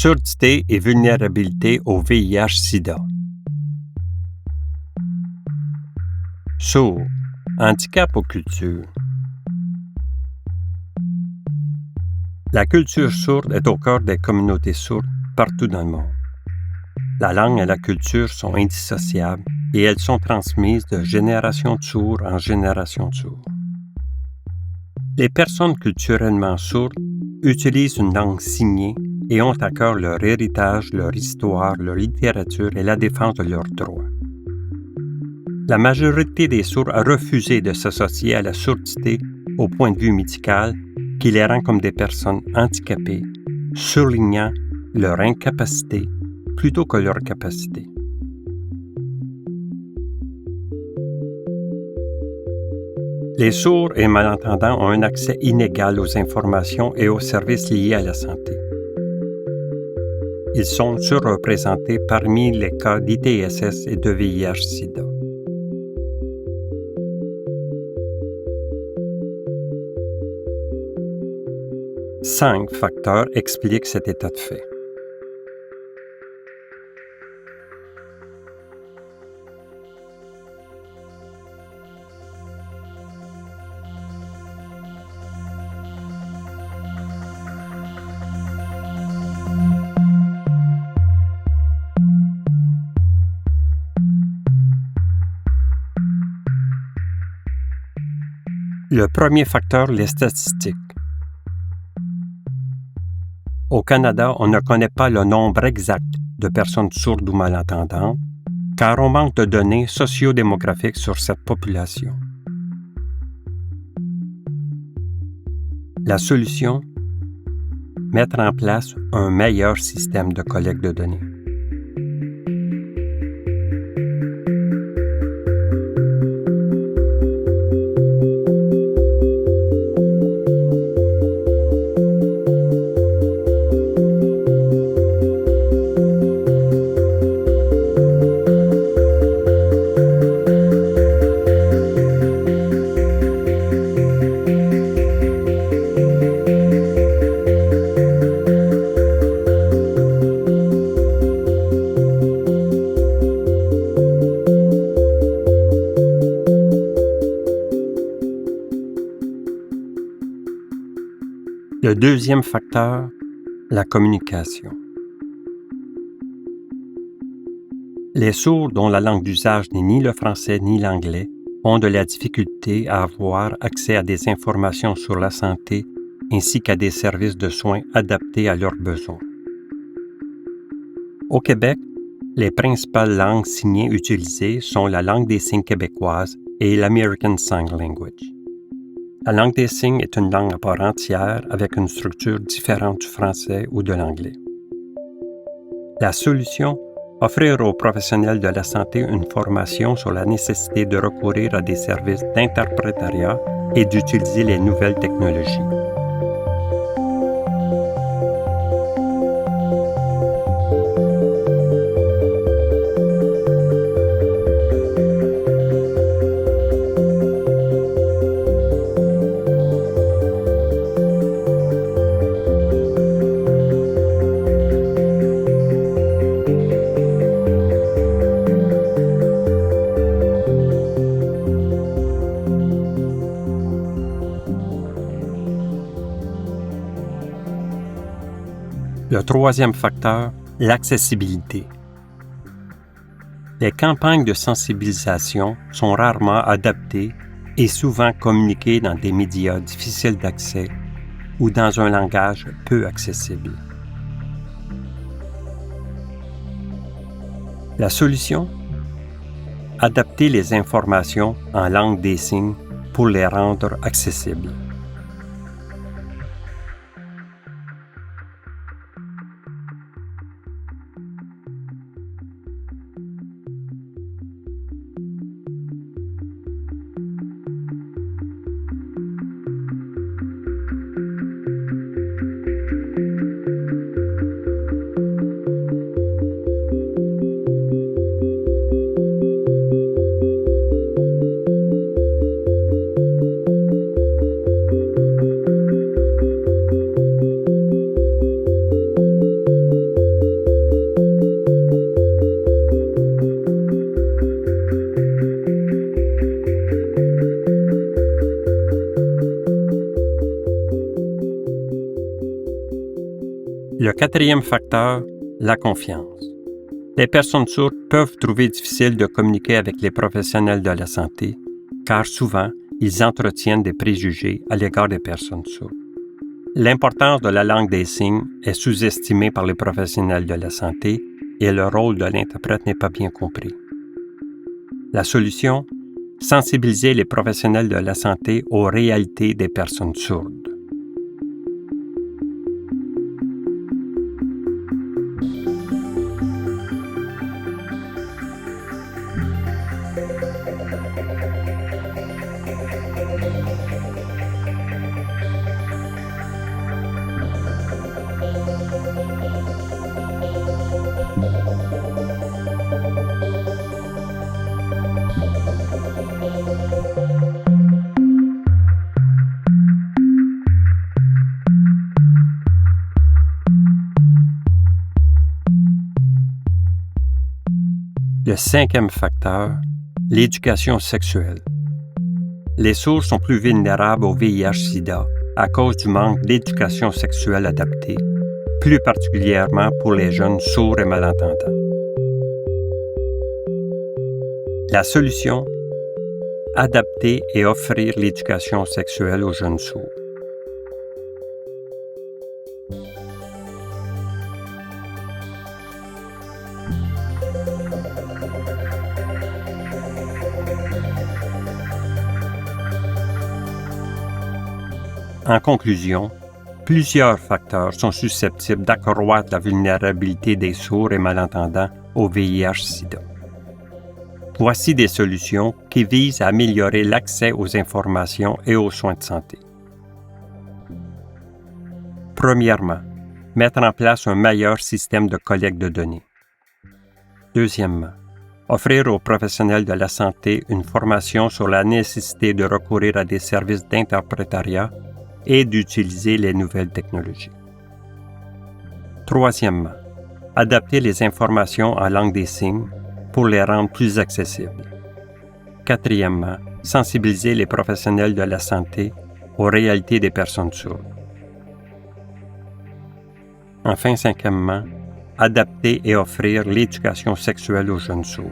Surdité et vulnérabilité au VIH-Sida. Sourd, handicap aux cultures. La culture sourde est au cœur des communautés sourdes partout dans le monde. La langue et la culture sont indissociables et elles sont transmises de génération de sourds en génération de sourds. Les personnes culturellement sourdes utilisent une langue signée et ont à cœur leur héritage, leur histoire, leur littérature et la défense de leurs droits. La majorité des sourds a refusé de s'associer à la surdité au point de vue médical qui les rend comme des personnes handicapées, surlignant leur incapacité plutôt que leur capacité. Les sourds et malentendants ont un accès inégal aux informations et aux services liés à la santé. Ils sont surreprésentés parmi les cas d'ITSS et de VIH-Sida. Cinq facteurs expliquent cet état de fait. Le premier facteur, les statistiques. Au Canada, on ne connaît pas le nombre exact de personnes sourdes ou malentendantes, car on manque de données sociodémographiques sur cette population. La solution? Mettre en place un meilleur système de collecte de données. Le deuxième facteur, la communication. Les sourds dont la langue d'usage n'est ni le français ni l'anglais ont de la difficulté à avoir accès à des informations sur la santé ainsi qu'à des services de soins adaptés à leurs besoins. Au Québec, les principales langues signées utilisées sont la langue des signes québécoise et l'American Sign Language. La langue des signes est une langue à part entière avec une structure différente du français ou de l'anglais. La solution? Offrir aux professionnels de la santé une formation sur la nécessité de recourir à des services d'interprétariat et d'utiliser les nouvelles technologies. Le troisième facteur, l'accessibilité. Les campagnes de sensibilisation sont rarement adaptées et souvent communiquées dans des médias difficiles d'accès ou dans un langage peu accessible. La solution? Adapter les informations en langue des signes pour les rendre accessibles. Le quatrième facteur, la confiance. Les personnes sourdes peuvent trouver difficile de communiquer avec les professionnels de la santé, car souvent, ils entretiennent des préjugés à l'égard des personnes sourdes. L'importance de la langue des signes est sous-estimée par les professionnels de la santé et le rôle de l'interprète n'est pas bien compris. La solution? Sensibiliser les professionnels de la santé aux réalités des personnes sourdes. Le cinquième facteur, l'éducation sexuelle. Les sourds sont plus vulnérables au VIH-Sida à cause du manque d'éducation sexuelle adaptée, plus particulièrement pour les jeunes sourds et malentendants. La solution? Adapter et offrir l'éducation sexuelle aux jeunes sourds. En conclusion, plusieurs facteurs sont susceptibles d'accroître la vulnérabilité des sourds et malentendants au VIH-Sida. Voici des solutions qui visent à améliorer l'accès aux informations et aux soins de santé. Premièrement, mettre en place un meilleur système de collecte de données. Deuxièmement, offrir aux professionnels de la santé une formation sur la nécessité de recourir à des services d'interprétariat et d'utiliser les nouvelles technologies. Troisièmement, adapter les informations en langue des signes pour les rendre plus accessibles. Quatrièmement, sensibiliser les professionnels de la santé aux réalités des personnes sourdes. Enfin, cinquièmement, adapter et offrir l'éducation sexuelle aux jeunes sourds.